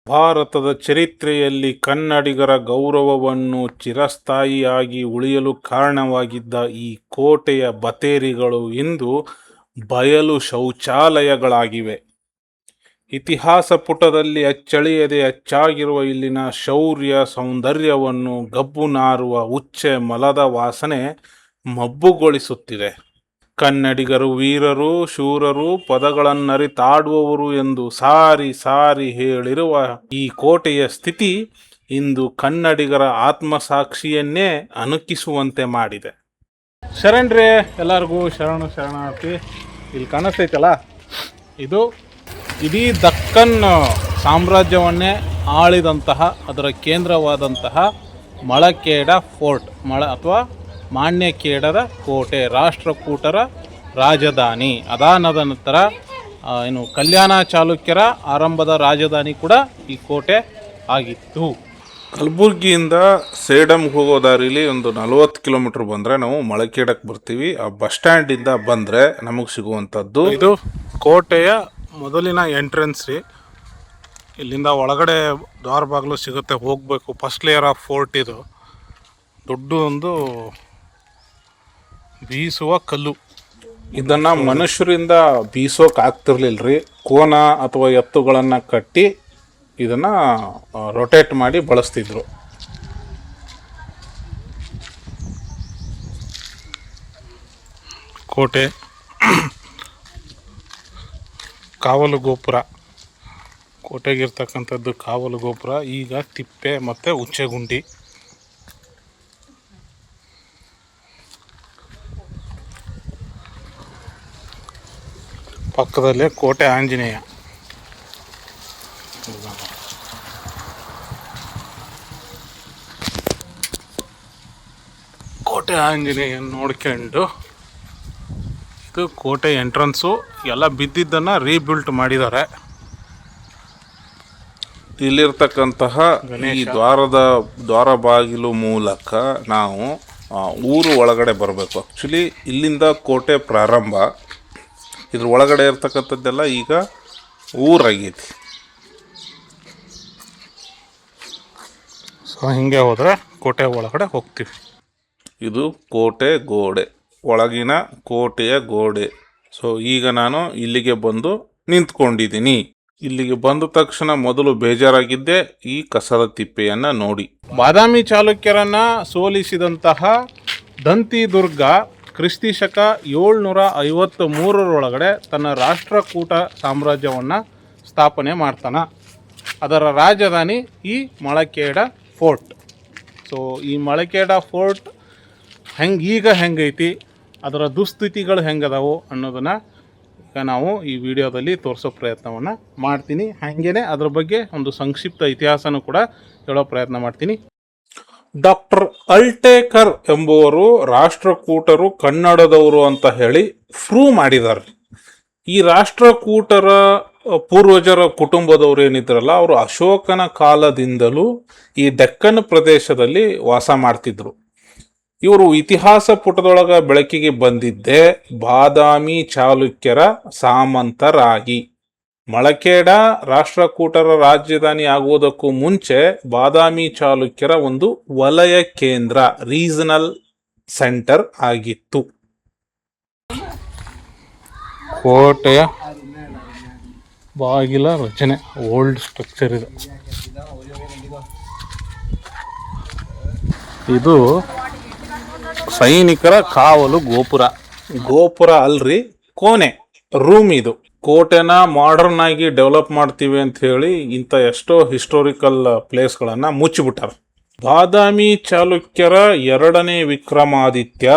ಭಾರತದ ಚರಿತ್ರೆಯಲ್ಲಿ ಕನ್ನಡಿಗರ ಗೌರವವನ್ನು ಚಿರಸ್ಥಾಯಿಯಾಗಿ ಉಳಿಯಲು ಕಾರಣವಾಗಿದ್ದ ಈ ಕೋಟೆಯ ಬತೇರಿಗಳು ಇಂದು ಬಯಲು ಶೌಚಾಲಯಗಳಾಗಿವೆ. ಇತಿಹಾಸ ಪುಟದಲ್ಲಿ ಅಚ್ಚಳಿಯದೆ ಅಚ್ಚಾಗಿರುವ ಇಲ್ಲಿನ ಶೌರ್ಯ ಸೌಂದರ್ಯವನ್ನು ಗಬ್ಬು ನಾರುವ ಉಚ್ಚೆ ಮಲದ ವಾಸನೆ ಮಬ್ಬುಗೊಳಿಸುತ್ತಿದೆ. ಕನ್ನಡಿಗರು ವೀರರು, ಶೂರರು, ಪದಗಳನ್ನರಿತಾಡುವವರು ಎಂದು ಸಾರಿ ಸಾರಿ ಹೇಳಿರುವ ಈ ಕೋಟೆಯ ಸ್ಥಿತಿ ಇಂದು ಕನ್ನಡಿಗರ ಆತ್ಮಸಾಕ್ಷಿಯನ್ನೇ ಅಣುಕಿಸುವಂತೆ ಮಾಡಿದೆ. ಶರಣ್ರೇ, ಎಲ್ಲರಿಗೂ ಶರಣಾರ್ಥಿ. ಇಲ್ಲಿ ಕಾಣಿಸ್ತೈತಲ್ಲ, ಇದು ಇಡೀ ದಕ್ಕನ್ ಸಾಮ್ರಾಜ್ಯವನ್ನೇ ಆಳಿದಂತಹ ಅದರ ಕೇಂದ್ರವಾದಂತಹ ಮಳಖೇಡ ಫೋರ್ಟ್, ಅಥವಾ ಮಾನ್ಯಖೇಡದ ಕೋಟೆ, ರಾಷ್ಟ್ರಕೂಟರ ರಾಜಧಾನಿ. ಅದಾನದ ನಂತರ ಕಲ್ಯಾಣ ಚಾಲುಕ್ಯರ ಆರಂಭದ ರಾಜಧಾನಿ ಕೂಡ ಈ ಕೋಟೆ ಆಗಿತ್ತು. ಕಲಬುರ್ಗಿಯಿಂದ ಸೇಡಂಗೆ ಹೋಗೋ ದಾರಿಲಿ ಒಂದು 40 ಕಿಲೋಮೀಟ್ರ್ ಬಂದರೆ ನಾವು ಮಳಖೇಡಕ್ಕೆ ಬರ್ತೀವಿ. ಆ ಬಸ್ ಸ್ಟ್ಯಾಂಡಿಂದ ಬಂದರೆ ನಮಗೆ ಸಿಗುವಂಥದ್ದು ಇದು ಕೋಟೆಯ ಮೊದಲಿನ ಎಂಟ್ರೆನ್ಸ್ ರೀ. ಇಲ್ಲಿಂದ ಒಳಗಡೆ ದ್ವಾರ ಬಾಗಿಲು ಸಿಗುತ್ತೆ, ಹೋಗಬೇಕು. ಫಸ್ಟ್ ಲೇಯರ್ ಆಫ್ ಫೋರ್ಟ್ ಇದು. ದೊಡ್ಡ ಒಂದು ಬೀಸುವ ಕಲ್ಲು. ಇದನ್ನು ಮನುಷ್ಯರಿಂದ ಬೀಸೋಕೆ ಆಗ್ತಿರ್ಲಿಲ್ಲ ರೀ. ಕೋನ ಅಥವಾ ಎತ್ತುಗಳನ್ನು ಕಟ್ಟಿ ಇದನ್ನು ರೊಟೇಟ್ ಮಾಡಿ ಬಳಸ್ತಿದ್ರು. ಕೋಟೆ, ಕಾವಲು ಗೋಪುರ, ಕೋಟೆಗಿರ್ತಕ್ಕಂಥದ್ದು ಕಾವಲು ಗೋಪುರ. ಈಗ ತಿಪ್ಪೆ ಮತ್ತು ಉಚ್ಚೆಗುಂಡಿ. ಪಕ್ಕದಲ್ಲೇ ಕೋಟೆ ಆಂಜನೇಯ. ಕೋಟೆ ಆಂಜನೇಯ ನೋಡ್ಕೊಂಡು, ಇದು ಕೋಟೆ ಎಂಟ್ರೆನ್ಸು. ಎಲ್ಲ ಬಿದ್ದಿದ್ದನ್ನು ರೀಬಿಲ್ಟ್ ಮಾಡಿದ್ದಾರೆ. ಇಲ್ಲಿರ್ತಕ್ಕಂತಹ ಈ ದ್ವಾರ ಬಾಗಿಲು ಮೂಲಕ ನಾವು ಊರು ಒಳಗಡೆ ಬರಬೇಕು. ಆ್ಯಕ್ಚುಲಿ ಇಲ್ಲಿಂದ ಕೋಟೆ ಪ್ರಾರಂಭ. ಇದ್ರ ಒಳಗಡೆ ಇರ್ತಕ್ಕಂಥದ್ದೆಲ್ಲ ಈಗ ಊರಾಗೈತಿ. ಸೊ ಹಿಂಗೆ ಹೋದರೆ ಕೋಟೆ ಒಳಗಡೆ ಹೋಗ್ತೀವಿ. ಇದು ಕೋಟೆ ಗೋಡೆ, ಒಳಗಿನ ಕೋಟೆಯ ಗೋಡೆ. ಸೊ ಈಗ ನಾನು ಇಲ್ಲಿಗೆ ಬಂದು ನಿಂತ್ಕೊಂಡಿದ್ದೀನಿ. ಇಲ್ಲಿಗೆ ಬಂದ ತಕ್ಷಣ ಮೊದಲು ಬೇಜಾರಾಗಿದ್ದೆ ಈ ಕಸದ ತಿಪ್ಪೆಯನ್ನು ನೋಡಿ. ಬಾದಾಮಿ ಚಾಲುಕ್ಯರನ್ನು ಸೋಲಿಸಿದಂತಹ ದಂತಿ ದುರ್ಗ ಕ್ರಿಸ್ತಿ ಶಕ 753 ತನ್ನ ರಾಷ್ಟ್ರಕೂಟ ಸಾಮ್ರಾಜ್ಯವನ್ನು ಸ್ಥಾಪನೆ ಮಾಡ್ತಾನೆ. ಅದರ ರಾಜಧಾನಿ ಈ ಮಳಖೇಡ ಫೋರ್ಟ್. ಸೊ ಈ ಮಳಖೇಡ ಫೋರ್ಟ್ ಹೆಂಗೈತಿ, ಅದರ ದುಸ್ಥಿತಿಗಳು ಹೆಂಗದಾವು ಅನ್ನೋದನ್ನು ಈಗ ನಾವು ಈ ವಿಡಿಯೋದಲ್ಲಿ ತೋರಿಸೋ ಪ್ರಯತ್ನವನ್ನು ಮಾಡ್ತೀನಿ. ಹಾಗೇನೆ ಅದ್ರ ಬಗ್ಗೆ ಒಂದು ಸಂಕ್ಷಿಪ್ತ ಇತಿಹಾಸನೂ ಕೂಡ ಹೇಳೋ ಪ್ರಯತ್ನ ಮಾಡ್ತೀನಿ. ಡಾಕ್ಟರ್ ಅಲ್ಟೇಕರ್ ಎಂಬುವರು ರಾಷ್ಟ್ರಕೂಟರು ಕನ್ನಡದವರು ಅಂತ ಹೇಳಿ ಪ್ರೂವ್ ಮಾಡಿದ್ದಾರೆ. ಈ ರಾಷ್ಟ್ರಕೂಟರ ಪೂರ್ವಜರ ಕುಟುಂಬದವರು ಏನಿದ್ರಲ್ಲ, ಅವರು ಅಶೋಕನ ಕಾಲದಿಂದಲೂ ಈ ಡೆಕ್ಕನ್ ಪ್ರದೇಶದಲ್ಲಿ ವಾಸ ಮಾಡ್ತಿದ್ರು. ಇವರು ಇತಿಹಾಸ ಪುಟದೊಳಗ ಬೆಳಕಿಗೆ ಬಂದಿದ್ದೇ ಬಾದಾಮಿ ಚಾಲುಕ್ಯರ ಸಾಮಂತರಾಗಿ. ಮಳಖೇಡ ರಾಷ್ಟ್ರಕೂಟರ ರಾಜಧಾನಿ ಆಗುವುದಕ್ಕೂ ಮುಂಚೆ ಬಾದಾಮಿ ಚಾಲುಕ್ಯರ ಒಂದು ವಲಯ ಕೇಂದ್ರ, ರೀಜನಲ್ ಸೆಂಟರ್ ಆಗಿತ್ತು. ಕೋಟೆಯ ಬಾಗಿಲ ರಚನೆ ಓಲ್ಡ್ ಸ್ಟ್ರಕ್ಚರ್ ಇದೆ. ಇದು ಸೈನಿಕರ ಕಾವಲು ಗೋಪುರ ಅಲ್ರಿ, ಕೋಣೆ, ರೂಮ್. ಇದು ಕೋಟೆನ ಮಾಡರ್ನ್ ಆಗಿ ಡೆವಲಪ್ ಮಾಡ್ತೀವಿ ಅಂತ ಹೇಳಿ ಇಂಥ ಎಷ್ಟೋ ಹಿಸ್ಟೋರಿಕಲ್ ಪ್ಲೇಸ್ಗಳನ್ನು ಮುಚ್ಚಿಬಿಟ್ಟಾರ. ಬಾದಾಮಿ ಚಾಲುಕ್ಯರ 2ನೇ ವಿಕ್ರಮಾದಿತ್ಯ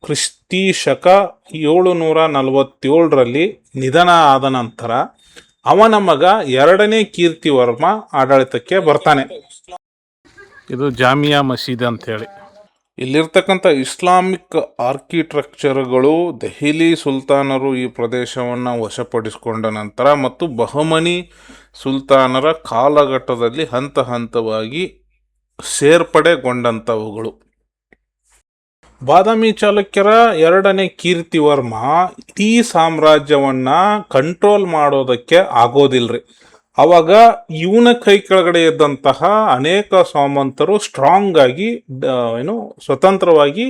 ಕ್ರಿಸ್ತಿ ಶಕ 747 ನಿಧನ ಆದ ನಂತರ ಅವನ ಮಗ 2ನೇ ಕೀರ್ತಿವರ್ಮ ಆಡಳಿತಕ್ಕೆ ಬರ್ತಾನೆ. ಇದು ಜಾಮಿಯಾ ಮಸೀದಿ ಅಂಥೇಳಿ. ಇಲ್ಲಿರ್ತಕ್ಕಂಥ ಇಸ್ಲಾಮಿಕ್ ಆರ್ಕಿಟೆಕ್ಚರ್ಗಳು ದೆಹಲಿ ಸುಲ್ತಾನರು ಈ ಪ್ರದೇಶವನ್ನು ವಶಪಡಿಸಿಕೊಂಡ ನಂತರ ಮತ್ತು ಬಹಮನಿ ಸುಲ್ತಾನರ ಕಾಲಘಟ್ಟದಲ್ಲಿ ಹಂತ ಹಂತವಾಗಿ ಸೇರ್ಪಡೆಗೊಂಡಂಥವುಗಳು. ಬಾದಾಮಿ ಚಾಲುಕ್ಯರ 2ನೇ ಕೀರ್ತಿವರ್ಮ ಈ ಸಾಮ್ರಾಜ್ಯವನ್ನು ಕಂಟ್ರೋಲ್ ಮಾಡೋದಕ್ಕೆ ಆಗೋದಿಲ್ರಿ. ಅವಾಗ ಇವನ ಕೈ ಕೆಳಗಡೆ ಇದ್ದಂತಹ ಅನೇಕ ಸಾಮಂತರು ಸ್ಟ್ರಾಂಗ್ ಆಗಿ ಸ್ವತಂತ್ರವಾಗಿ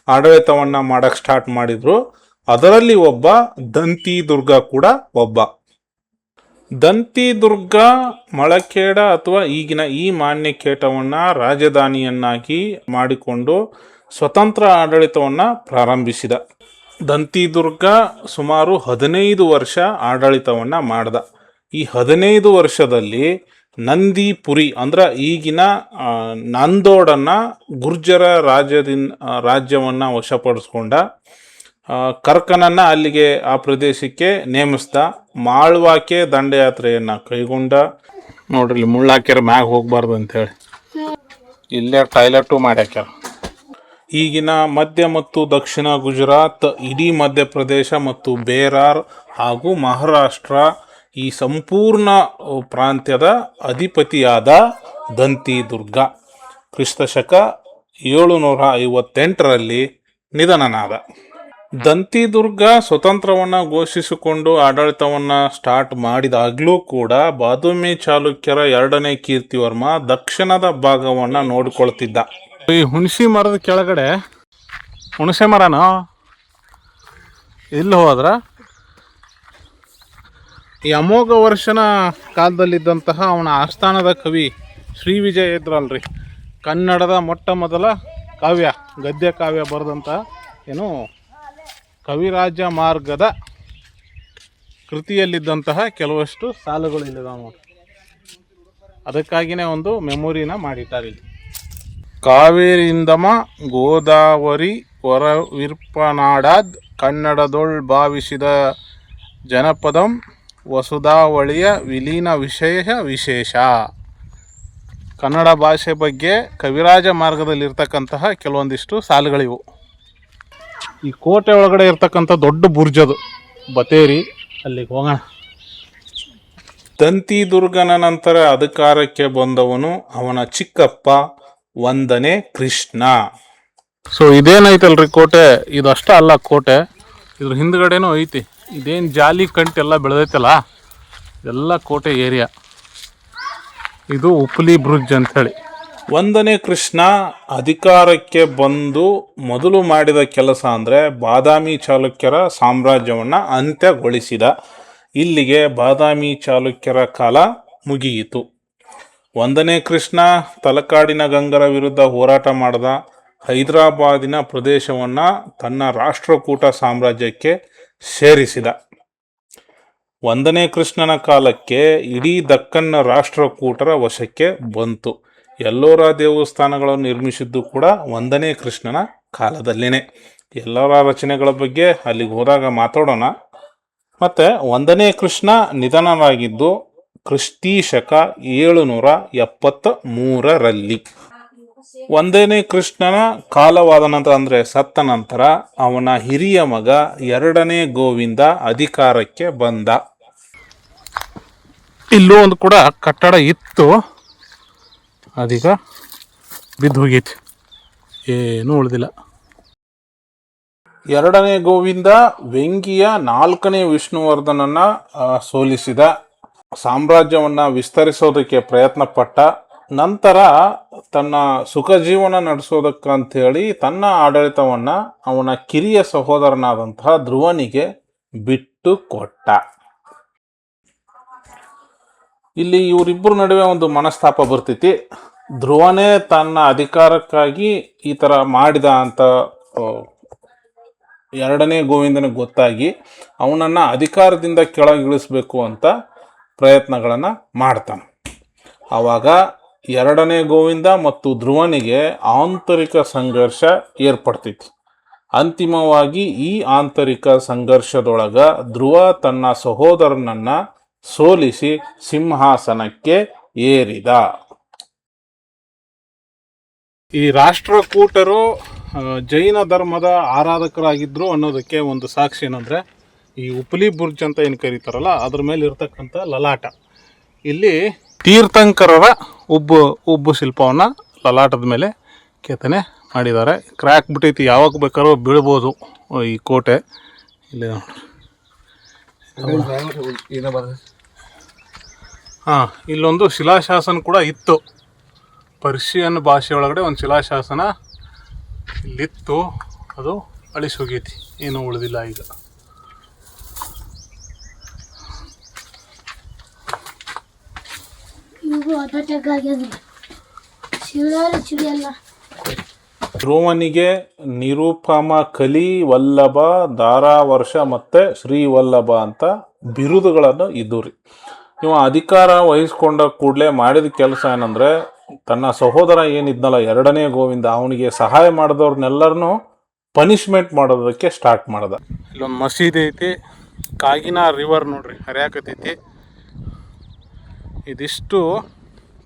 ಆಡಳಿತವನ್ನ ಮಾಡಕ್ ಸ್ಟಾರ್ಟ್ ಮಾಡಿದ್ರು. ಅದರಲ್ಲಿ ಒಬ್ಬ ದಂತಿ ದುರ್ಗ ಕೂಡ ಒಬ್ಬ. ದಂತಿ ದುರ್ಗ ಮಳಖೇಡ ಅಥವಾ ಈಗಿನ ಈ ಮಾನ್ಯಖೇಟವನ್ನ ರಾಜಧಾನಿಯನ್ನಾಗಿ ಮಾಡಿಕೊಂಡು ಸ್ವತಂತ್ರ ಆಡಳಿತವನ್ನ ಪ್ರಾರಂಭಿಸಿದ. ದಂತಿ ದುರ್ಗ ಸುಮಾರು 15 ವರ್ಷ ಆಡಳಿತವನ್ನ ಮಾಡ್ದ. ಈ 15 ವರ್ಷದಲ್ಲಿ ನಂದಿಪುರಿ ಅಂದ್ರೆ ಈಗಿನ ನಂದೋಡನ್ನ ಗುರ್ಜರ ರಾಜ್ಯವನ್ನ ವಶಪಡಿಸ್ಕೊಂಡ. ಕರ್ಕನನ್ನ ಅಲ್ಲಿಗೆ ಆ ಪ್ರದೇಶಕ್ಕೆ ನೇಮಿಸ್ದ. ಮಾಳ್ವಾಕ್ಕೆ ದಂಡಯಾತ್ರೆಯನ್ನ ಕೈಗೊಂಡ. ನೋಡ್ರಿ ಇಲ್ಲಿ ಮುಳ್ಳಾಕ್ಯಾರ ಮ್ಯಾಗ ಹೋಗ್ಬಾರ್ದು ಅಂತ ಹೇಳಿ ಇಲ್ಲೇ ಟಾಯ್ಲೆಟು ಮಾಡ್ಯಾಕ್ಯಾರ. ಈಗಿನ ಮಧ್ಯ ಮತ್ತು ದಕ್ಷಿಣ ಗುಜರಾತ್, ಇಡೀ ಮಧ್ಯಪ್ರದೇಶ ಮತ್ತು ಬೇರಾರ್ ಹಾಗೂ ಮಹಾರಾಷ್ಟ್ರ ಈ ಸಂಪೂರ್ಣ ಪ್ರಾಂತ್ಯದ ಅಧಿಪತಿಯಾದ ದಂತಿ ದುರ್ಗ ಕ್ರಿಸ್ತಶಕ 758ರಲ್ಲಿ ನಿಧನನಾದ. ದಂತಿ ದುರ್ಗ ಸ್ವತಂತ್ರವನ್ನ ಘೋಷಿಸಿಕೊಂಡು ಆಡಳಿತವನ್ನ ಸ್ಟಾರ್ಟ್ ಮಾಡಿದಾಗ್ಲೂ ಕೂಡ ಬಾದಾಮಿ ಚಾಲುಕ್ಯರ 2ನೇ ಕೀರ್ತಿವರ್ಮ ದಕ್ಷಿಣದ ಭಾಗವನ್ನ ನೋಡಿಕೊಳ್ತಿದ್ದ. ಈ ಹುಣಸಿ ಮರದ ಕೆಳಗಡೆ ಹುಣಸೆ ಮರನೋ ಇಲ್ಲಿ ಹೋದ್ರ ಈ ಅಮೋಘ ವರ್ಷನ ಕಾಲದಲ್ಲಿದ್ದಂತಹ ಅವನ ಆಸ್ಥಾನದ ಕವಿ ಶ್ರೀ ವಿಜಯ ಇದ್ರಲ್ರಿ, ಕನ್ನಡದ ಮೊಟ್ಟ ಮೊದಲ ಕಾವ್ಯ ಗದ್ಯ ಕಾವ್ಯ ಬರೆದಂಥ ಕವಿರಾಜ ಮಾರ್ಗದ ಕೃತಿಯಲ್ಲಿದ್ದಂತಹ ಕೆಲವಷ್ಟು ಸಾಲುಗಳು ಇಲ್ಲಿದಾವೆ ನೋಡಿ. ಅದಕ್ಕಾಗಿಯೇ ಒಂದು ಮೆಮೊರಿನ ಮಾಡಿದ್ದಾರೆ ಇಲ್ಲಿ. ಕಾವೇರಿಂದಮ ಗೋದಾವರಿ ಹೊರವಿರ್ಪನಾಡಾದ್ ಕನ್ನಡದೊಳ್ ಭಾವಿಸಿದ ಜನಪದಂ ವಸುಧಾವಳಿಯ ವಿಲೀನ ವಿಶೇಷ. ಕನ್ನಡ ಭಾಷೆ ಬಗ್ಗೆ ಕವಿರಾಜ ಮಾರ್ಗದಲ್ಲಿರ್ತಕ್ಕಂತಹ ಕೆಲವೊಂದಿಷ್ಟು ಸಾಲುಗಳಿವು. ಈ ಕೋಟೆ ಒಳಗಡೆ ಇರ್ತಕ್ಕಂಥ ದೊಡ್ಡ ಬುರ್ಜದು ಬತೇರಿ, ಅಲ್ಲಿಗೆ ಹೋಗೋಣ. ದಂತಿ ದುರ್ಗನ ನಂತರ ಅಧಿಕಾರಕ್ಕೆ ಬಂದವನು ಅವನ ಚಿಕ್ಕಪ್ಪ 1ನೇ ಕೃಷ್ಣ. ಸೊ ಇದೇನೈತಲ್ರಿ ಕೋಟೆ, ಇದಷ್ಟ ಅಲ್ಲ ಕೋಟೆ, ಇದ್ರ ಹಿಂದ್ಗಡೆನೂ ಐತಿ. ಇದೇನು ಜಾಲಿ ಕಂಟೆಲ್ಲ ಬೆಳೆದೈತಲ್ಲ ಇದೆಲ್ಲ ಕೋಟೆ ಏರಿಯಾ. ಇದು ಉಪ್ಲಿ ಬ್ರಿಡ್ಜ್ ಅಂಥೇಳಿ. 1ನೇ ಕೃಷ್ಣ ಅಧಿಕಾರಕ್ಕೆ ಬಂದು ಮೊದಲು ಮಾಡಿದ ಕೆಲಸ ಅಂದರೆ ಬಾದಾಮಿ ಚಾಲುಕ್ಯರ ಸಾಮ್ರಾಜ್ಯವನ್ನು ಅಂತ್ಯಗೊಳಿಸಿದ. ಇಲ್ಲಿಗೆ ಬಾದಾಮಿ ಚಾಲುಕ್ಯರ ಕಾಲ ಮುಗಿಯಿತು. 1ನೇ ಕೃಷ್ಣ ತಲಕಾಡಿನ ಗಂಗರ ವಿರುದ್ಧ ಹೋರಾಟ ಮಾಡಿದ. ಹೈದರಾಬಾದಿನ ಪ್ರದೇಶವನ್ನು ತನ್ನ ರಾಷ್ಟ್ರಕೂಟ ಸಾಮ್ರಾಜ್ಯಕ್ಕೆ ಸೇರಿಸಿದ. 1ನೇ ಕೃಷ್ಣನ ಕಾಲಕ್ಕೆ ಇಡೀ ದಕ್ಕನ್ನ ರಾಷ್ಟ್ರಕೂಟರ ವಶಕ್ಕೆ ಬಂತು. ಎಲ್ಲೋರ ದೇವಸ್ಥಾನಗಳನ್ನು ನಿರ್ಮಿಸಿದ್ದು ಕೂಡ 1ನೇ ಕೃಷ್ಣನ ಕಾಲದಲ್ಲೇನೆ. ಎಲ್ಲರ ರಚನೆಗಳ ಬಗ್ಗೆ ಅಲ್ಲಿಗೆ ಹೋದಾಗ ಮಾತಾಡೋಣ. ಮತ್ತು 1ನೇ ಕೃಷ್ಣ ನಿಧನರಾಗಿದ್ದು ಕ್ರಿಸ್ತಿ ಶಕ 773ರಲ್ಲಿ. 1ನೇ ಕೃಷ್ಣನ ಕಾಲವಾದ ನಂತರ ಅಂದರೆ ಸತ್ತ ನಂತರ ಅವನ ಹಿರಿಯ ಮಗ 2ನೇ ಗೋವಿಂದ ಅಧಿಕಾರಕ್ಕೆ ಬಂದ. ಇಲ್ಲೂ ಒಂದು ಕೂಡ ಕಟ್ಟಡ ಇತ್ತು, ಅದೀಗ ಬಿದ್ದು ಹೋಗೈತಿ, ಏನೂ ಉಳಿದಿಲ್ಲ. 2ನೇ ಗೋವಿಂದ ವೆಂಗಿಯ 4ನೇ ವಿಷ್ಣುವರ್ಧನನ್ನ ಸೋಲಿಸಿದ. ಸಾಮ್ರಾಜ್ಯವನ್ನು ವಿಸ್ತರಿಸೋದಕ್ಕೆ ಪ್ರಯತ್ನ ಪಟ್ಟ. ನಂತರ ತನ್ನ ಸುಖ ಜೀವನ ನಡೆಸೋದಕ್ಕಂಥೇಳಿ ತನ್ನ ಆಡಳಿತವನ್ನು ಅವನ ಕಿರಿಯ ಸಹೋದರನಾದಂತಹ ಧ್ರುವನಿಗೆ ಬಿಟ್ಟು ಕೊಟ್ಟ. ಇಲ್ಲಿ ಇವರಿಬ್ಬರ ನಡುವೆ ಒಂದು ಮನಸ್ತಾಪ ಬರ್ತೈತಿ. ಧ್ರುವನೇ ತನ್ನ ಅಧಿಕಾರಕ್ಕಾಗಿ ಈ ಥರ ಮಾಡಿದ ಅಂತ 2ನೇ ಗೋವಿಂದನಿಗೆ ಗೊತ್ತಾಗಿ ಅವನನ್ನು ಅಧಿಕಾರದಿಂದ ಕೆಳಗಿಳಿಸ್ಬೇಕು ಅಂತ ಪ್ರಯತ್ನಗಳನ್ನು ಮಾಡ್ತಾನೆ. ಆವಾಗ 2ನೇ ಗೋವಿಂದ ಮತ್ತು ಧ್ರುವನಿಗೆ ಆಂತರಿಕ ಸಂಘರ್ಷ ಏರ್ಪಡ್ತೈತಿ. ಅಂತಿಮವಾಗಿ ಈ ಆಂತರಿಕ ಸಂಘರ್ಷದೊಳಗ ಧ್ರುವ ತನ್ನ ಸಹೋದರನನ್ನ ಸೋಲಿಸಿ ಸಿಂಹಾಸನಕ್ಕೆ ಏರಿದ. ಈ ರಾಷ್ಟ್ರಕೂಟರು ಜೈನ ಧರ್ಮದ ಆರಾಧಕರಾಗಿದ್ರು ಅನ್ನೋದಕ್ಕೆ ಒಂದು ಸಾಕ್ಷಿ ಏನಂದರೆ ಈ ಉಪ್ಲಿ ಬುರ್ಜ್ ಅಂತ ಏನು ಕರೀತಾರಲ್ಲ ಅದ್ರ ಮೇಲೆ ಇರ್ತಕ್ಕಂಥ ಲಲಾಟ. ಇಲ್ಲಿ ತೀರ್ಥಂಕರರ ಉಬ್ಬು ಶಿಲ್ಪವನ್ನು ಲಲಾಟದ ಮೇಲೆ ಕೆತ್ತನೆ ಮಾಡಿದ್ದಾರೆ. ಕ್ರ್ಯಾಕ್ ಬಿಟ್ಟೈತಿ, ಯಾವಾಗ ಬೇಕಾದ್ರೂ ಬೀಳ್ಬೋದು ಈ ಕೋಟೆ. ಇಲ್ಲಿ ಹಾಂ, ಇಲ್ಲೊಂದು ಶಿಲಾಶಾಸನ ಕೂಡ ಇತ್ತು. ಪರ್ಷಿಯನ್ ಭಾಷೆ ಒಳಗಡೆ ಒಂದು ಶಿಲಾಶಾಸನ ಇಲ್ಲಿತ್ತು. ಅದು ಅಳಿಸಿ ಹೋಗೈತಿ, ಏನೂ ಉಳಿದಿಲ್ಲ ಈಗ. ಧ್ರುವನಿಗೆ ನಿರುಪಮ ಕಲಿ ವಲ್ಲಭ ಧಾರಾವರ್ಷ ಮತ್ತು ಶ್ರೀವಲ್ಲಭ ಅಂತ ಬಿರುದುಗಳನ್ನು ಇದ್ದು ರೀ. ಇವ ಅಧಿಕಾರ ವಹಿಸ್ಕೊಂಡ ಕೂಡಲೇ ಮಾಡಿದ ಕೆಲಸ ಏನಂದರೆ, ತನ್ನ ಸಹೋದರ ಏನಿದ್ನಲ್ಲ ಎರಡನೇ ಗೋವಿಂದ, ಅವನಿಗೆ ಸಹಾಯ ಮಾಡಿದವ್ರನ್ನೆಲ್ಲರನ್ನೂ ಪನಿಷ್ಮೆಂಟ್ ಮಾಡೋದಕ್ಕೆ ಸ್ಟಾರ್ಟ್ ಮಾಡ್ದ. ಇಲ್ಲೊಂದು ಮಸೀದಿ ಐತಿ, ಕಾಗಿನಾ ರಿವರ್ ನೋಡ್ರಿ ಹರಿಯಾಕತೈತಿ. ಇದಿಷ್ಟು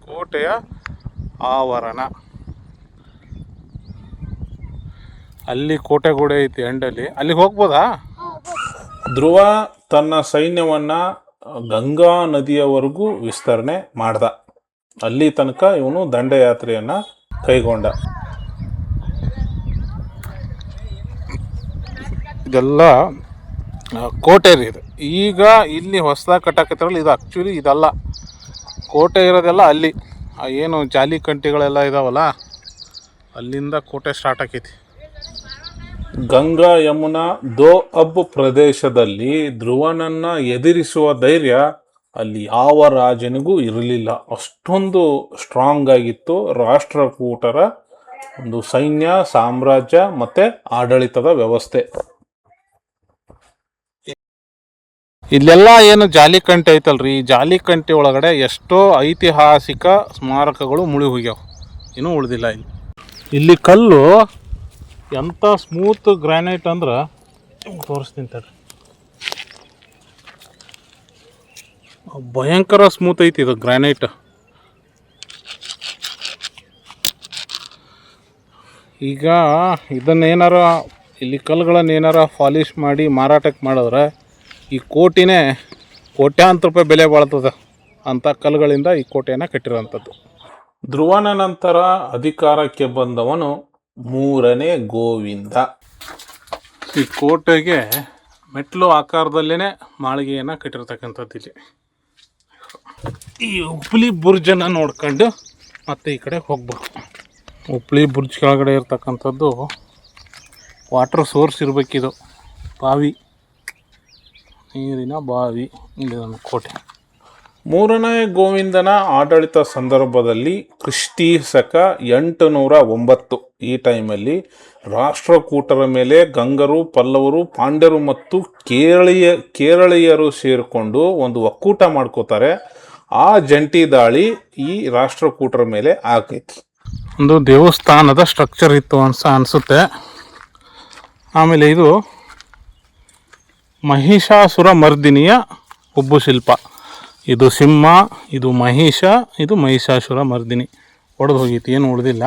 ಕೋಟೆಯ ಆವರಣ. ಅಲ್ಲಿ ಕೋಟೆ ಗೋಡೆ ಐತಿ ಎಂಡಲ್ಲಿ, ಅಲ್ಲಿಗೆ ಹೋಗ್ಬೋದಾ? ಧ್ರುವ ತನ್ನ ಸೈನ್ಯವನ್ನು ಗಂಗಾ ನದಿಯವರೆಗೂ ವಿಸ್ತರಣೆ ಮಾಡ್ದ. ಅಲ್ಲಿ ತನಕ ಇವನು ದಂಡಯಾತ್ರೆಯನ್ನು ಕೈಗೊಂಡ. ಇದೆಲ್ಲ ಕೋಟೆ ರೀ ಇದು. ಈಗ ಇಲ್ಲಿ ಹೊಸದಾಗಿ ಕಟ್ಟಾಕತ್ತಿರಲ್ಲ, ಇದು ಆ್ಯಕ್ಚುಲಿ ಇದಲ್ಲ. ಕೋಟೆ ಇರೋದೆಲ್ಲ ಅಲ್ಲಿ ಏನು ಜಾಲಿ ಕಂಟಿಗಳೆಲ್ಲ ಇದಾವಲ್ಲ, ಅಲ್ಲಿಂದ ಕೋಟೆ ಸ್ಟಾರ್ಟ್ ಆಕೈತಿ. ಗಂಗಾ ಯಮುನಾ ದೋಅಬ್ ಪ್ರದೇಶದಲ್ಲಿ ಧ್ರುವನನ್ನು ಎದುರಿಸುವ ಧೈರ್ಯ ಅಲ್ಲಿ ಯಾವ ರಾಜನಿಗೂ ಇರಲಿಲ್ಲ. ಅಷ್ಟೊಂದು ಸ್ಟ್ರಾಂಗ್ ಆಗಿತ್ತು ರಾಷ್ಟ್ರಕೂಟರ ಒಂದು ಸೈನ್ಯ, ಸಾಮ್ರಾಜ್ಯ ಮತ್ತು ಆಡಳಿತದ ವ್ಯವಸ್ಥೆ. ಇಲ್ಲೆಲ್ಲ ಏನು ಜಾಲಿಕಂಟೆ ಐತಲ್ರಿ, ಈ ಜಾಲಿಕಂಟೆ ಒಳಗಡೆ ಎಷ್ಟೋ ಐತಿಹಾಸಿಕ ಸ್ಮಾರಕಗಳು ಮುಳಿ ಹೋಗ್ಯಾವ, ಇನ್ನೂ ಉಳಿದಿಲ್ಲ. ಇಲ್ಲಿ ಕಲ್ಲು ಎಂಥ ಸ್ಮೂತ್ ಗ್ರಾನೈಟ್ ಅಂದ್ರೆ ತೋರಿಸ್ತೀನಿ ತಡ್ರಿ. ಭಯಂಕರ ಸ್ಮೂತ್ ಐತಿ ಇದು ಗ್ರಾನೈಟ್. ಈಗ ಇದನ್ನೇನಾರ ಇಲ್ಲಿ ಕಲ್ಲುಗಳನ್ನೇನಾರ ಪಾಲಿಷ್ ಮಾಡಿ ಮಾರಾಟಕ್ಕೆ ಮಾಡಿದ್ರೆ ಈ ಕೋಟಿನೇ ಕೋಟ್ಯಾಂತರ ರೂಪಾಯಿ ಬೆಲೆ ಬಾಳ್ತದೆ ಅಂಥ ಕಲ್ಲುಗಳಿಂದ ಈ ಕೋಟೆಯನ್ನು ಕಟ್ಟಿರೋವಂಥದ್ದು. ಧ್ರುವನ ನಂತರ ಅಧಿಕಾರಕ್ಕೆ ಬಂದವನು ಮೂರನೇ ಗೋವಿಂದ. ಈ ಕೋಟೆಗೆ ಮೆಟ್ಲು ಆಕಾರದಲ್ಲೇ ಮಾಳಿಗೆಯನ್ನು ಕಟ್ಟಿರ್ತಕ್ಕಂಥದ್ದು. ಇಲ್ಲಿ ಈ ಉಪ್ಲಿ ಬುರ್ಜನ್ನು ನೋಡ್ಕೊಂಡು ಮತ್ತೆ ಈ ಕಡೆ ಹೋಗ್ಬೇಕು. ಉಪ್ಲಿ ಬುರ್ಜ್ ಕೆಳಗಡೆ ಇರ್ತಕ್ಕಂಥದ್ದು ವಾಟರ್ ಸೋರ್ಸ್ ಇರಬೇಕಿದು, ಬಾವಿ, ನೀರಿನ ಬಾವಿ. ಇಲ್ಲಿ ನಮ್ಮ ಕೋಟೆ. ಮೂರನೇ ಗೋವಿಂದನ ಆಡಳಿತ ಸಂದರ್ಭದಲ್ಲಿ ಕ್ರಿಸ್ತಿ ಶಕ 809 ಈ ಟೈಮಲ್ಲಿ ರಾಷ್ಟ್ರಕೂಟರ ಮೇಲೆ ಗಂಗರು, ಪಲ್ಲವರು, ಪಾಂಡ್ಯರು ಮತ್ತು ಕೇರಳೀಯರು ಸೇರಿಕೊಂಡು ಒಂದು ಒಕ್ಕೂಟ ಮಾಡ್ಕೋತಾರೆ. ಆ ಜಂಟಿ ದಾಳಿ ಈ ರಾಷ್ಟ್ರಕೂಟರ ಮೇಲೆ ಆಗೈತಿ. ಒಂದು ದೇವಸ್ಥಾನದ ಸ್ಟ್ರಕ್ಚರ್ ಇತ್ತು ಅನಿಸುತ್ತೆ. ಆಮೇಲೆ ಇದು ಮಹಿಷಾಸುರ ಮರ್ದಿನಿಯ ಉಬ್ಬು ಶಿಲ್ಪ. ಇದು ಸಿಂಹ, ಇದು ಮಹಿಷ, ಇದು ಮಹಿಷಾಸುರ ಮರ್ದಿನಿ. ಒಡೆದು ಹೋಗೈತಿ, ಏನು ಉಳಿದಿಲ್ಲ.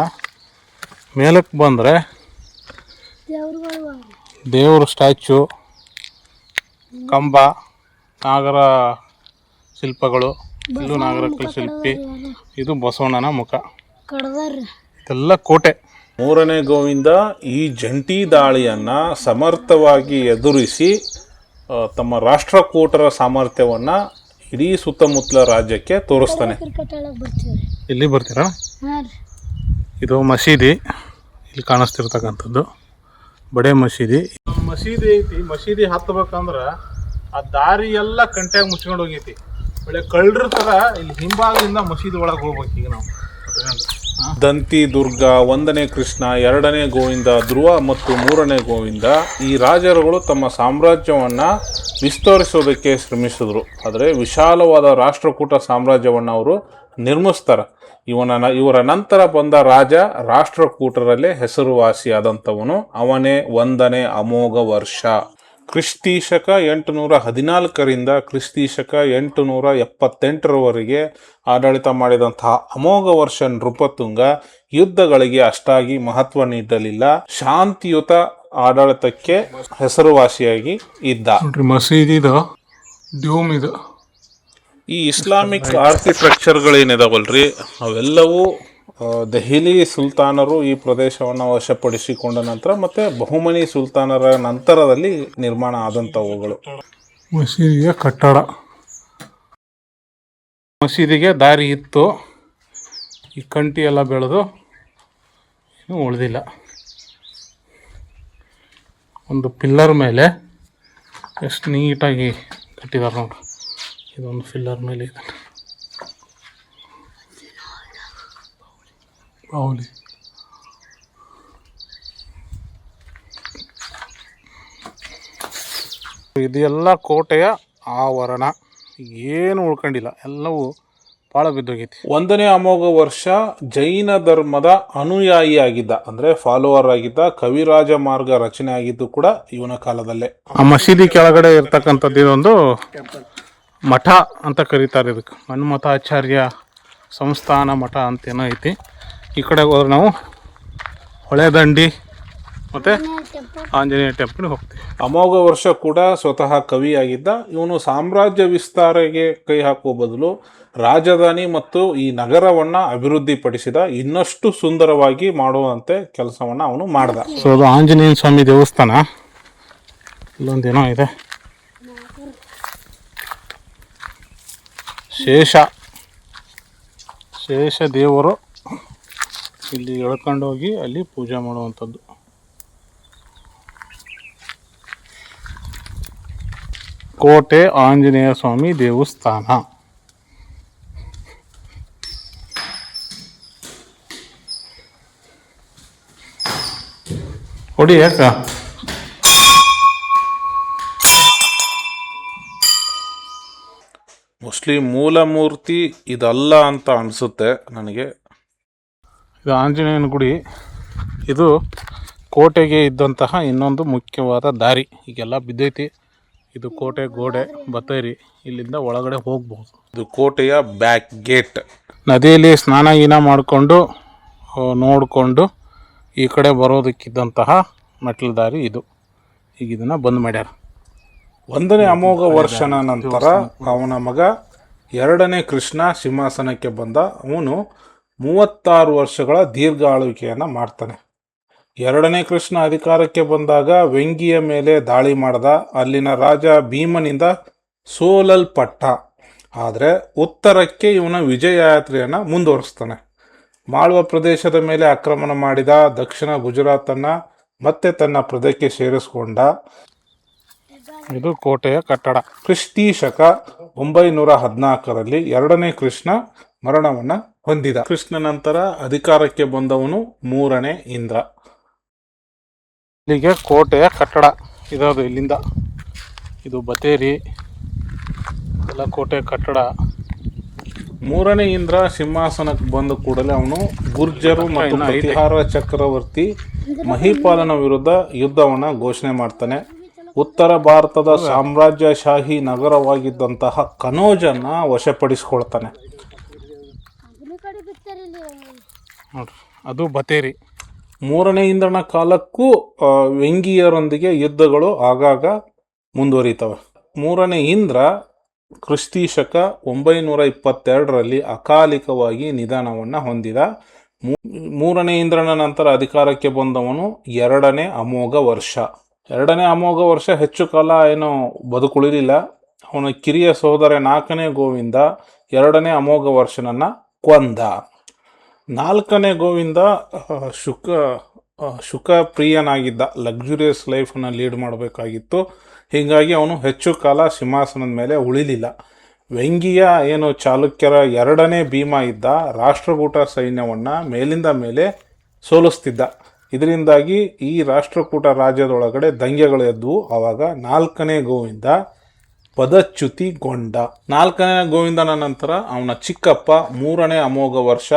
ಮೇಲಕ್ಕೆ ಬಂದರೆ ದೇವ್ರ ಸ್ಟ್ಯಾಚು, ಕಂಬ, ನಾಗರ ಶಿಲ್ಪಗಳು. ಇಲ್ಲೂ ನಾಗರಕಲ್ ಶಿಲ್ಪಿ, ಇದು ಬಸವಣ್ಣನ ಮುಖ. ಇದೆಲ್ಲ ಕೋಟೆ. ಮೂರನೇ ಗೋವಿಂದ ಈ ಜಂಟಿ ದಾಳಿಯನ್ನು ಸಮರ್ಥವಾಗಿ ಎದುರಿಸಿ ತಮ್ಮ ರಾಷ್ಟ್ರಕೂಟರ ಸಾಮರ್ಥ್ಯವನ್ನು ಇಡೀ ಸುತ್ತಮುತ್ತಲ ರಾಜ್ಯಕ್ಕೆ ತೋರಿಸ್ತಾನೆ. ಇಲ್ಲಿ ಬರ್ತೀರಾ? ಇದು ಮಸೀದಿ, ಇಲ್ಲಿ ಕಾಣಿಸ್ತಿರ್ತಕ್ಕಂಥದ್ದು ಬಡೆ ಮಸೀದಿ. ಮಸೀದಿ ಐತಿ. ಮಸೀದಿ ಹತ್ತಬೇಕಂದ್ರೆ ಆ ದಾರಿ ಎಲ್ಲ ಕಂಟ್ಯಾಗ ಮುಚ್ಕೊಂಡು ಹೋಗೈತಿ. ಒಳ್ಳೆ ಕಳ್ಳರ ಥರ ಇಲ್ಲಿ ಹಿಂಭಾಗದಿಂದ ಮಸೀದಿ ಒಳಗೆ ಹೋಗ್ಬೇಕು. ಈಗ ನಾವು ದಂತಿ ದುರ್ಗ, 1ನೇ ಕೃಷ್ಣ, 2ನೇ ಗೋವಿಂದ, ಧ್ರುವ ಮತ್ತು 3ನೇ ಗೋವಿಂದ ಈ ರಾಜರುಗಳು ತಮ್ಮ ಸಾಮ್ರಾಜ್ಯವನ್ನು ವಿಸ್ತರಿಸೋದಕ್ಕೆ ಶ್ರಮಿಸಿದ್ರು. ಆದರೆ ವಿಶಾಲವಾದ ರಾಷ್ಟ್ರಕೂಟ ಸಾಮ್ರಾಜ್ಯವನ್ನು ಅವರು ನಿರ್ಮಿಸ್ತಾರೆ. ಇವರ ನಂತರ ಬಂದ ರಾಜ ರಾಷ್ಟ್ರಕೂಟರಲ್ಲೇ ಹೆಸರುವಾಸಿಯಾದಂಥವನು ಅವನೇ 1ನೇ ಅಮೋಘ ವರ್ಷ. ಕ್ರಿಸ್ತಿ ಶಕ 814ರಿಂದ ಕ್ರಿಸ್ತಿ ಶಕ 878ರವರೆಗೆ ಆಡಳಿತ ಮಾಡಿದಂತಹ ಅಮೋಘ ವರ್ಷ ನೃಪತುಂಗ ಯುದ್ಧಗಳಿಗೆ ಅಷ್ಟಾಗಿ ಮಹತ್ವ ನೀಡಲಿಲ್ಲ. ಶಾಂತಿಯುತ ಆಡಳಿತಕ್ಕೆ ಹೆಸರುವಾಸಿಯಾಗಿ ಇದ್ದ. ಮಸೀದಿದ ಡ್ಯೂಮ್ ಇದು. ಈ ಇಸ್ಲಾಮಿಕ್ ಆರ್ಕಿಟೆಕ್ಚರ್ಗಳೇನಿದಾವಲ್ರಿ ಅವೆಲ್ಲವೂ ದೆಹಲಿ ಸುಲ್ತಾನರು ಈ ಪ್ರದೇಶವನ್ನು ವಶಪಡಿಸಿಕೊಂಡ ನಂತರ ಮತ್ತು ಬಹುಮನಿ ಸುಲ್ತಾನರ ನಂತರದಲ್ಲಿ ನಿರ್ಮಾಣ ಆದಂಥವುಗಳು. ಮಸೀದಿಯ ಕಟ್ಟಡ ಮಸೀದಿಗೆ ದಾರಿ ಇತ್ತು, ಈ ಕಂಟಿ ಎಲ್ಲ ಬೆಳೆದು ಇನ್ನೂ ಉಳಿದಿಲ್ಲ. ಒಂದು ಪಿಲ್ಲರ್ ಮೇಲೆ ಎಷ್ಟು ನೀಟಾಗಿ ಕಟ್ಟಿದ್ದಾರೆ ನೋಡ್ರಿ. ಇದೊಂದು ಪಿಲ್ಲರ್ ಮೇಲೆ ಇದೆ ಬಾವುಲಿ. ಇದೆಲ್ಲ ಕೋಟೆಯ ಆವರಣ, ಏನು ಉಳ್ಕೊಂಡಿಲ್ಲ, ಎಲ್ಲವೂ ಪಾಳ ಬಿದ್ದೋಗೈತಿ. 1ನೇ ಅಮೋಘ ವರ್ಷ ಜೈನ ಧರ್ಮದ ಅನುಯಾಯಿಯಾಗಿದ್ದ, ಅಂದರೆ ಫಾಲೋವರ್ ಆಗಿದ್ದ ಕವಿರಾಜ ಮಾರ್ಗ ರಚನೆ ಆಗಿದ್ದು ಕೂಡ ಇವನ ಕಾಲದಲ್ಲೇ. ಆ ಮಸೀದಿ ಕೆಳಗಡೆ ಇರ್ತಕ್ಕಂಥದ್ದು ಇದೊಂದು ಮಠ ಅಂತ ಕರೀತಾರೆ. ಇದಕ್ಕೆ ಮನ್ಮಥಾಚಾರ್ಯ ಸಂಸ್ಥಾನ ಮಠ ಅಂತೇನೋ ಐತಿ. ಈ ಕಡೆ ಹೋದ್ರೆ ನಾವು ಹೊಳೆದಂಡಿ ಮತ್ತು ಆಂಜನೇಯ ಟೆಂಪಲ್ಗೆ ಹೋಗ್ತೀವಿ. ಅಮೋಘ ವರ್ಷ ಕೂಡ ಸ್ವತಃ ಕವಿಯಾಗಿದ್ದ. ಇವನು ಸಾಮ್ರಾಜ್ಯ ವಿಸ್ತಾರಕ್ಕೆ ಕೈ ಹಾಕುವ ಬದಲು ರಾಜಧಾನಿ ಮತ್ತು ಈ ನಗರವನ್ನು ಅಭಿವೃದ್ಧಿಪಡಿಸಿದ, ಇನ್ನಷ್ಟು ಸುಂದರವಾಗಿ ಮಾಡುವಂತೆ ಕೆಲಸವನ್ನು ಅವನು ಮಾಡ್ದ. ಸೊ ಅದು ಆಂಜನೇಯ ಸ್ವಾಮಿ ದೇವಸ್ಥಾನ. ಇಲ್ಲೊಂದೇನೋ ಇದೆ, ಶೇಷ ದೇವರು ಇಲ್ಲಿ ಎಳ್ಕೊಂಡೋಗಿ ಅಲ್ಲಿ ಪೂಜೆ ಮಾಡುವಂಥದ್ದು. ಕೋಟೆ ಆಂಜನೇಯ ಸ್ವಾಮಿ ದೇವಸ್ಥಾನ. ಹೊಡಿ ಯಾಕ ಮೋಸ್ಟ್ಲಿ ಮೂಲ ಮೂರ್ತಿ ಇದಲ್ಲ ಅಂತ ಅನಿಸುತ್ತೆ ನನಗೆ. ಇದು ಆಂಜನೇಯನ ಗುಡಿ. ಇದು ಕೋಟೆಗೆ ಇದ್ದಂತಹ ಇನ್ನೊಂದು ಮುಖ್ಯವಾದ ದಾರಿ. ಈಗೆಲ್ಲ ಬಿದ್ದೈತಿ. ಇದು ಕೋಟೆ ಗೋಡೆ ಬತ್ತೇರಿ, ಇಲ್ಲಿಂದ ಒಳಗಡೆ ಹೋಗ್ಬೋದು. ಇದು ಕೋಟೆಯ ಬ್ಯಾಕ್ ಗೇಟ್. ನದಿಯಲ್ಲಿ ಸ್ನಾನ ಗೀನ ಮಾಡಿಕೊಂಡು ನೋಡಿಕೊಂಡು ಈ ಕಡೆ ಬರೋದಕ್ಕಿದ್ದಂತಹ ಮೆಟ್ಲು ದಾರಿ ಇದು. ಈಗ ಇದನ್ನು ಬಂದ್ ಮಾಡ್ಯಾರ. 1ನೇ ಅಮೋಘ ವರ್ಷನ ನಂತರ ಅವನ ಮಗ 2ನೇ ಕೃಷ್ಣ ಸಿಂಹಾಸನಕ್ಕೆ ಬಂದ. ಅವನು 36 ವರ್ಷಗಳ ದೀರ್ಘ ಆಳ್ವಿಕೆಯನ್ನು ಮಾಡ್ತಾನೆ. 2ನೇ ಕೃಷ್ಣ ಅಧಿಕಾರಕ್ಕೆ ಬಂದಾಗ ವೆಂಗಿಯ ಮೇಲೆ ದಾಳಿ ಮಾಡ್ದ. ಅಲ್ಲಿನ ರಾಜ ಭೀಮನಿಂದ ಸೋಲಲ್ಪಟ್ಟ. ಆದರೆ ಉತ್ತರಕ್ಕೆ ಇವನ ವಿಜಯ ಯಾತ್ರೆಯನ್ನು ಮುಂದುವರಿಸ್ತಾನೆ. ಮಾಳ್ವ ಪ್ರದೇಶದ ಮೇಲೆ ಆಕ್ರಮಣ ಮಾಡಿದ. ದಕ್ಷಿಣ ಗುಜರಾತನ್ನು ಮತ್ತೆ ತನ್ನ ಪ್ರದೇಶಕ್ಕೆ ಸೇರಿಸಿಕೊಂಡ. ಇದು ಕೋಟೆಯ ಕಟ್ಟಡ. ಕ್ರಿಸ್ತಿ ಶಕ 914ರಲ್ಲಿ 2ನೇ ಕೃಷ್ಣ ಮರಣವನ್ನು ಹೊಂದಿದ. ಕೃಷ್ಣ ನಂತರ ಅಧಿಕಾರಕ್ಕೆ ಬಂದವನು 3ನೇ ಇಂದ್ರ. ಇಲ್ಲಿಗೆ ಕೋಟೆಯ ಕಟ್ಟಡ ಇರೋದು. ಇಲ್ಲಿಂದ ಇದು ಬತೇರಿ ಎಲ್ಲ ಕೋಟೆಯ ಕಟ್ಟಡ. 3ನೇ ಇಂದ್ರ ಸಿಂಹಾಸನಕ್ಕೆ ಬಂದ ಕೂಡಲೇ ಅವನು ಗುರ್ಜರು ಮತ್ತು ಪ್ರತಿಹಾರ ಚಕ್ರವರ್ತಿ ಮಹಿಪಾಲನ ವಿರುದ್ಧ ಯುದ್ಧವನ್ನು ಘೋಷಣೆ ಮಾಡ್ತಾನೆ. ಉತ್ತರ ಭಾರತದ ಸಾಮ್ರಾಜ್ಯಶಾಹಿ ನಗರವಾಗಿದ್ದಂತಹ ಕನೋಜನ್ನು ವಶಪಡಿಸಿಕೊಳ್ತಾನೆ. ನೋಡ್ರಿ, ಅದು ಬತೇರಿ. 3ನೇ ಇಂದ್ರನ ಕಾಲಕ್ಕೂ ವೆಂಗಿಯರೊಂದಿಗೆ ಯುದ್ಧಗಳು ಆಗಾಗ ಮುಂದುವರಿತವೆ. 3ನೇ ಇಂದ್ರ ಕ್ರಿಸ್ತಿ ಶಕ 922ರಲ್ಲಿ ಅಕಾಲಿಕವಾಗಿ ನಿಧನವನ್ನು ಹೊಂದಿದ. 3ನೇ ಇಂದ್ರನ ನಂತರ ಅಧಿಕಾರಕ್ಕೆ ಬಂದವನು 2ನೇ ಅಮೋಘ ವರ್ಷ. 2ನೇ ಅಮೋಘ ವರ್ಷ ಹೆಚ್ಚು ಕಾಲ ಏನು ಬದುಕುಳಿಲಿಲ್ಲ. ಅವನ ಕಿರಿಯ ಸಹೋದರ 4ನೇ ಗೋವಿಂದ 2ನೇ ಅಮೋಘ ವರ್ಷನನ್ನು ಕೊಂದ. 4ನೇ ಗೋವಿಂದ ಶುಕ ಪ್ರಿಯನಾಗಿದ್ದ. ಲಕ್ಸುರಿಯಸ್ ಲೈಫನ್ನು ಲೀಡ್ ಮಾಡಬೇಕಾಗಿತ್ತು. ಹೀಗಾಗಿ ಅವನು ಹೆಚ್ಚು ಕಾಲ ಸಿಂಹಾಸನದ ಮೇಲೆ ಉಳಿಲಿಲ್ಲ. ವೆಂಗಿಯ ಏನು ಚಾಲುಕ್ಯರ 2ನೇ ಭೀಮ ಇದ್ದ, ರಾಷ್ಟ್ರಕೂಟ ಸೈನ್ಯವನ್ನು ಮೇಲಿಂದ ಮೇಲೆ ಸೋಲಿಸ್ತಿದ್ದ. ಇದರಿಂದಾಗಿ ಈ ರಾಷ್ಟ್ರಕೂಟ ರಾಜ್ಯದೊಳಗಡೆ ದಂಗೆಗಳು ಎದ್ದವು. ಆವಾಗ 4ನೇ ಗೋವಿಂದ ಪದಚ್ಯುತಿಗೊಂಡ. 4ನೇ ಗೋವಿಂದನ ನಂತರ ಅವನ ಚಿಕ್ಕಪ್ಪ 3ನೇ ಅಮೋಘ ವರ್ಷ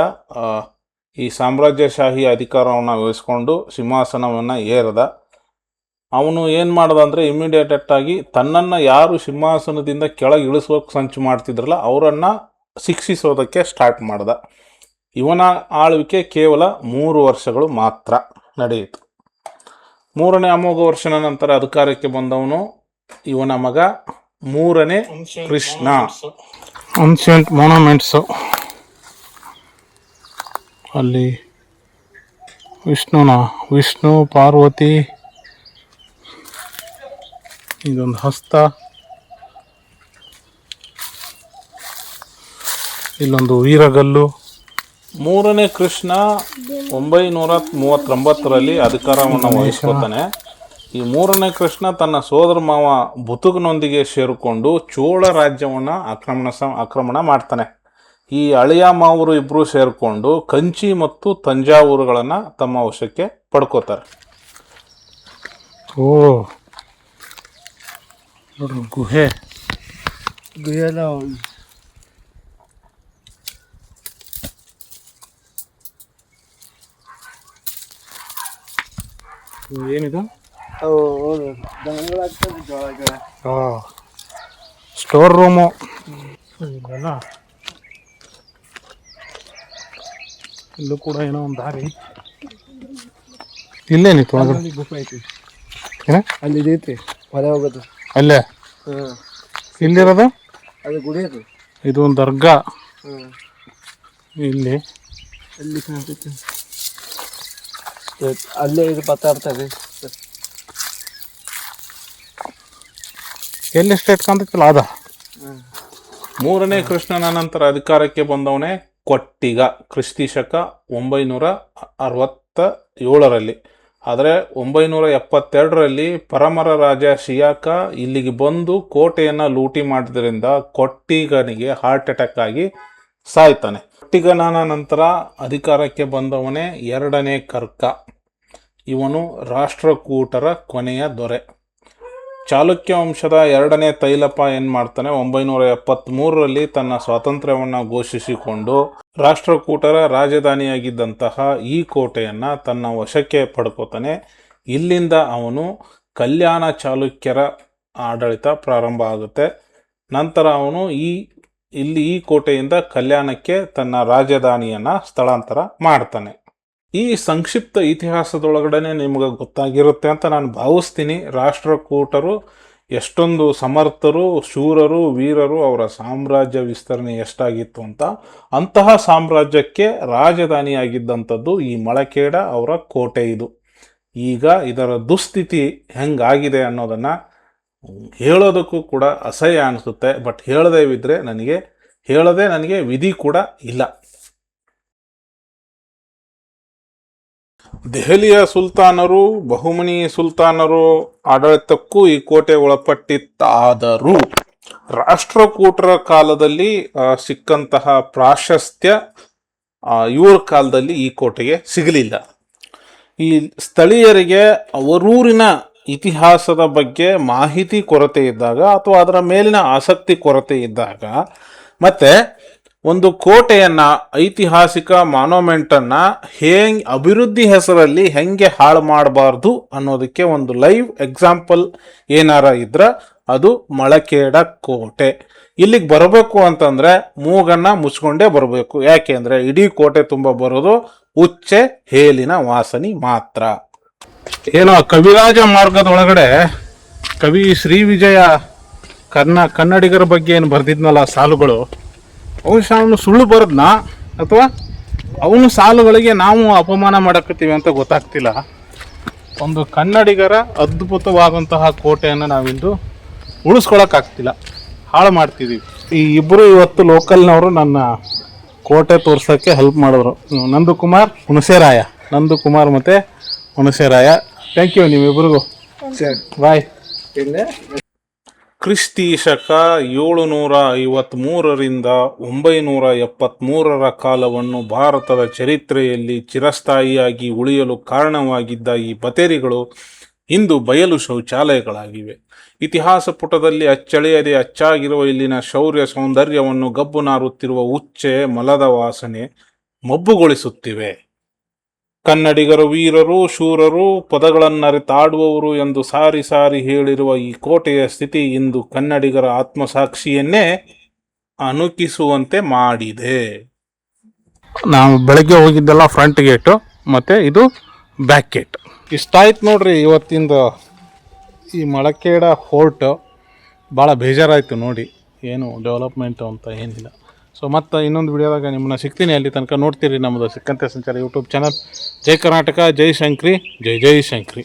ಈ ಸಾಮ್ರಾಜ್ಯಶಾಹಿ ಅಧಿಕಾರವನ್ನು ವಹಿಸ್ಕೊಂಡು ಸಿಂಹಾಸನವನ್ನು ಏರದ. ಅವನು ಏನು ಮಾಡ್ದ ಅಂದರೆ ಇಮಿಡಿಯೇಟೆಟ್ ಆಗಿ ತನ್ನನ್ನು ಯಾರು ಸಿಂಹಾಸನದಿಂದ ಕೆಳಗೆ ಇಳಿಸೋಕೆ ಸಂಚು ಮಾಡ್ತಿದ್ರಲ್ಲ ಅವರನ್ನು ಶಿಕ್ಷಿಸೋದಕ್ಕೆ ಸ್ಟಾರ್ಟ್ ಮಾಡ್ದ. ಇವನ ಆಳ್ವಿಕೆ ಕೇವಲ 3 ವರ್ಷಗಳು ಮಾತ್ರ ನಡೆಯಿತು. 3ನೇ ಅಮೋಘ ವರ್ಷದ ನಂತರ ಅಧಿಕಾರಕ್ಕೆ ಬಂದವನು ಇವನ ಮಗ 3ನೇ ಕೃಷ್ಣ. ಅನ್ಸಿಯಂಟ್ ಮಾನ್ಯುಮೆಂಟ್ಸು ಅಲ್ಲಿ ವಿಷ್ಣು ಪಾರ್ವತಿ, ಇದೊಂದು ಹಸ್ತ, ಇಲ್ಲೊಂದು ವೀರಗಲ್ಲು. 3ನೇ ಕೃಷ್ಣ 939ರಲ್ಲಿ ಅಧಿಕಾರವನ್ನು ವಹಿಸ್ಕೊತಾನೆ. ಈ 3ನೇ ಕೃಷ್ಣ ತನ್ನ ಸೋದರ ಮಾವ ಬುತುಗನೊಂದಿಗೆ ಸೇರಿಕೊಂಡು ಚೋಳ ರಾಜ್ಯವನ್ನು ಆಕ್ರಮಣ ಮಾಡ್ತಾನೆ. ಈ ಅಳಿಯ ಮಾವರು ಇಬ್ಬರು ಸೇರಿಕೊಂಡು ಕಂಚಿ ಮತ್ತು ತಂಜಾವೂರುಗಳನ್ನು ತಮ್ಮ ವಶಕ್ಕೆ ಪಡ್ಕೋತಾರೆ. ಗುಹೆ ಏನಿದು? Store room. ಇಲ್ಲೂ ಕೂಡ ಏನೋ ಒಂದು ದಾರಿ. ಇಲ್ಲೇನಿತ್ತು? ಅಲ್ಲಿ ಐತಿ ಹೊರ ಹೋಗೋದು. ಅಲ್ಲೇ ಇಲ್ಲಿರೋದು ಅದು ಗುಡಿ. ಅದು ಇದು ಒಂದು ದರ್ಗಾ. ಇಲ್ಲಿ ಕಾಣ್ತೈತಿ. ಅಲ್ಲೇ ಇದು ಮಾತಾಡ್ತಾರೆ. ಎಲ್ಲಿ ಸ್ಟೇಟ್ ಕಾಣ್ತೈತಿಲ್ಲ ಅದ. 3ನೇ ಕೃಷ್ಣನ ನಂತರ ಅಧಿಕಾರಕ್ಕೆ ಬಂದವನೇ ಕೊಟ್ಟಿಗ, ಕ್ರಿಸ್ತಿ ಶಕ 967ರಲ್ಲಿ. ಆದರೆ 972ರಲ್ಲಿ ಪರಮರ ರಾಜ ಶಿಯಾಕ ಇಲ್ಲಿಗೆ ಬಂದು ಕೋಟೆಯನ್ನು ಲೂಟಿ ಮಾಡಿದ್ರಿಂದ ಕೊಟ್ಟಿಗನಿಗೆ ಹಾರ್ಟ್ ಅಟ್ಯಾಕ್ ಆಗಿ ಸಾಯ್ತಾನೆ. ಕೊಟ್ಟಿಗನ ನಂತರ ಅಧಿಕಾರಕ್ಕೆ ಬಂದವನೇ 2ನೇ ಕರ್ಕ. ಇವನು ರಾಷ್ಟ್ರಕೂಟರ ಕೊನೆಯ ದೊರೆ. ಚಾಲುಕ್ಯ ವಂಶದ 2ನೇ ತೈಲಪ ಏನು ಮಾಡ್ತಾನೆ, 973ರಲ್ಲಿ ತನ್ನ ಸ್ವಾತಂತ್ರ್ಯವನ್ನು ಘೋಷಿಸಿಕೊಂಡು ರಾಷ್ಟ್ರಕೂಟರ ರಾಜಧಾನಿಯಾಗಿದ್ದಂತಹ ಈ ಕೋಟೆಯನ್ನು ತನ್ನ ವಶಕ್ಕೆ ಪಡ್ಕೋತಾನೆ. ಇಲ್ಲಿಂದ ಅವನು ಕಲ್ಯಾಣ ಚಾಲುಕ್ಯರ ಆಡಳಿತ ಪ್ರಾರಂಭ ಆಗುತ್ತೆ. ನಂತರ ಅವನು ಈ ಕೋಟೆಯಿಂದ ಕಲ್ಯಾಣಕ್ಕೆ ತನ್ನ ರಾಜಧಾನಿಯನ್ನು ಸ್ಥಳಾಂತರ ಮಾಡ್ತಾನೆ. ಈ ಸಂಕ್ಷಿಪ್ತ ಇತಿಹಾಸದೊಳಗಡೆ ನಿಮಗೆ ಗೊತ್ತಾಗಿರುತ್ತೆ ಅಂತ ನಾನು ಭಾವಿಸ್ತೀನಿ. ರಾಷ್ಟ್ರಕೂಟರು ಎಷ್ಟೊಂದು ಸಮರ್ಥರು, ಶೂರರು, ವೀರರು, ಅವರ ಸಾಮ್ರಾಜ್ಯ ವಿಸ್ತರಣೆ ಎಷ್ಟಾಗಿತ್ತು ಅಂತ. ಅಂತಹ ಸಾಮ್ರಾಜ್ಯಕ್ಕೆ ರಾಜಧಾನಿಯಾಗಿದ್ದಂಥದ್ದು ಈ ಮಳಖೇಡ ಅವರ ಕೋಟೆ. ಇದು ಈಗ ಇದರ ದುಸ್ಥಿತಿ ಹೆಂಗಾಗಿದೆ ಅನ್ನೋದನ್ನು ಹೇಳೋದಕ್ಕೂ ಕೂಡ ಅಸಹ್ಯ ಅನಿಸುತ್ತೆ. ಬಟ್ ಹೇಳದೇ ನನಗೆ ವಿಧಿ ಕೂಡ ಇಲ್ಲ. ದೆಹಲಿಯ ಸುಲ್ತಾನರು, ಬಹುಮನಿ ಸುಲ್ತಾನರು ಆಡಳಿತಕ್ಕೂ ಈ ಕೋಟೆ ಒಳಪಟ್ಟಿತ್ತಾದರೂ ರಾಷ್ಟ್ರಕೂಟರ ಕಾಲದಲ್ಲಿ ಸಿಕ್ಕಂತಹ ಪ್ರಾಶಸ್ತ್ಯ ಇವ್ರ ಕಾಲದಲ್ಲಿ ಈ ಕೋಟೆಗೆ ಸಿಗಲಿಲ್ಲ. ಈ ಸ್ಥಳೀಯರಿಗೆ ಅವರೂರಿನ ಇತಿಹಾಸದ ಬಗ್ಗೆ ಮಾಹಿತಿ ಕೊರತೆ ಇದ್ದಾಗ ಅಥವಾ ಅದರ ಮೇಲಿನ ಆಸಕ್ತಿ ಕೊರತೆ ಇದ್ದಾಗ ಮತ್ತೆ ಒಂದು ಕೋಟೆಯನ್ನು, ಐತಿಹಾಸಿಕ ಮಾನ್ಯುಮೆಂಟನ್ನು ಅಭಿವೃದ್ಧಿ ಹೆಸರಲ್ಲಿ ಹೆಂಗೆ ಹಾಳು ಮಾಡಬಾರ್ದು ಅನ್ನೋದಕ್ಕೆ ಒಂದು ಲೈವ್ ಎಕ್ಸಾಂಪಲ್ ಏನಾರ ಇದ್ರೆ ಅದು ಮಳಖೇಡ ಕೋಟೆ. ಇಲ್ಲಿಗೆ ಬರಬೇಕು ಅಂತಂದರೆ ಮೂಗನ್ನು ಮುಚ್ಕೊಂಡೇ ಬರಬೇಕು. ಯಾಕೆ ಅಂದರೆ ಇಡೀ ಕೋಟೆ ತುಂಬ ಬರೋದು ಉಚ್ಚೆ ಹೇಲಿನ ವಾಸನೆ ಮಾತ್ರ. ಏನೋ ಕವಿರಾಜ ಮಾರ್ಗದ ಒಳಗಡೆ ಕವಿ ಶ್ರೀ ವಿಜಯ ಕನ್ನಡಿಗರ ಬಗ್ಗೆ ಏನು ಬರೆದಿದ್ನಲ್ಲ ಸಾಲುಗಳು, ಅವನು ಸುಳ್ಳು ಬರದ್ನಾ ಅಥವಾ ಅವನು ಸಾಲುಗಳಿಗೆ ನಾವು ಅಪಮಾನ ಮಾಡಕತ್ತೀವಿ ಅಂತ ಗೊತ್ತಾಗ್ತಿಲ್ಲ. ಒಂದು ಕನ್ನಡಿಗರ ಅದ್ಭುತವಾದಂತಹ ಕೋಟೆಯನ್ನು ನಾವಿಂದು ಉಳಿಸ್ಕೊಳಕ್ಕಾಗ್ತಿಲ್ಲ, ಹಾಳು ಮಾಡ್ತಿದ್ದೀವಿ. ಈ ಇಬ್ಬರು ಇವತ್ತು ಲೋಕಲ್ನವರು ನನ್ನ ಕೋಟೆ ತೋರ್ಸೋಕ್ಕೆ ಹೆಲ್ಪ್ ಮಾಡಿದ್ರು. ನಂದಕುಮಾರ್ ಮತ್ತು ಹುಣಸೇರಾಯ. Thank you ನಿಮ್ಮಿಬ್ಬರಿಗೂ. ಬಾಯ್. ಕ್ರಿಸ್ತಿ ಶಕ 753ರಿಂದ 973 ಕಾಲವನ್ನು ಭಾರತದ ಚರಿತ್ರೆಯಲ್ಲಿ ಚಿರಸ್ಥಾಯಿಯಾಗಿ ಉಳಿಯಲು ಕಾರಣವಾಗಿದ್ದ ಈ ಬತೇರಿಗಳು ಇಂದು ಬಯಲು ಶೌಚಾಲಯಗಳಾಗಿವೆ. ಇತಿಹಾಸ ಪುಟದಲ್ಲಿ ಅಚ್ಚಳಿಯದೆ ಅಚ್ಚಾಗಿರುವ ಇಲ್ಲಿನ ಶೌರ್ಯ ಸೌಂದರ್ಯವನ್ನು ಗಬ್ಬು ನಾರುತ್ತಿರುವ ಉಚ್ಚೆ ಮಲದ ವಾಸನೆ ಮಬ್ಬುಗೊಳಿಸುತ್ತಿವೆ. ಕನ್ನಡಿಗರು ವೀರರು, ಶೂರರು, ಪದಗಳನ್ನರಿತಾಡುವವರು ಎಂದು ಸಾರಿ ಸಾರಿ ಹೇಳಿರುವ ಈ ಕೋಟೆಯ ಸ್ಥಿತಿ ಇಂದು ಕನ್ನಡಿಗರ ಆತ್ಮಸಾಕ್ಷಿಯನ್ನೇ ಅನುಕಿಸುವಂತೆ ಮಾಡಿದೆ. ನಾವು ಬೆಳಗ್ಗೆ ಹೋಗಿದ್ದೆಲ್ಲ ಫ್ರಂಟ್ ಗೇಟು ಮತ್ತು ಇದು ಬ್ಯಾಕ್ ಗೇಟ್. ಇಷ್ಟಾಯ್ತು ನೋಡ್ರಿ ಇವತ್ತಿಂದ ಈ ಮಳಖೇಡ ಫೋರ್ಟ್. ಭಾಳ ಬೇಜಾರಾಯಿತು ನೋಡಿ, ಏನು ಡೆವಲಪ್ಮೆಂಟು ಅಂತ ಏನಿಲ್ಲ. ಸೊ ಮತ್ತು ಇನ್ನೊಂದು ವಿಡಿಯೋದಾಗ ನಿಮ್ಮನ್ನ ಸಿಗ್ತೀನಿ. ಅಲ್ಲಿ ತನಕ ನೋಡ್ತೀರಿ ನಮ್ಮದು ಸಿಕ್ಕಂತೆ ಸಂಚಾರ ಯೂಟ್ಯೂಬ್ ಚಾನಲ್. ಜೈ ಕರ್ನಾಟಕ, ಜೈ ಶಂಕ್ರಿ, ಜೈ ಜೈ ಶಂಕ್ರಿ.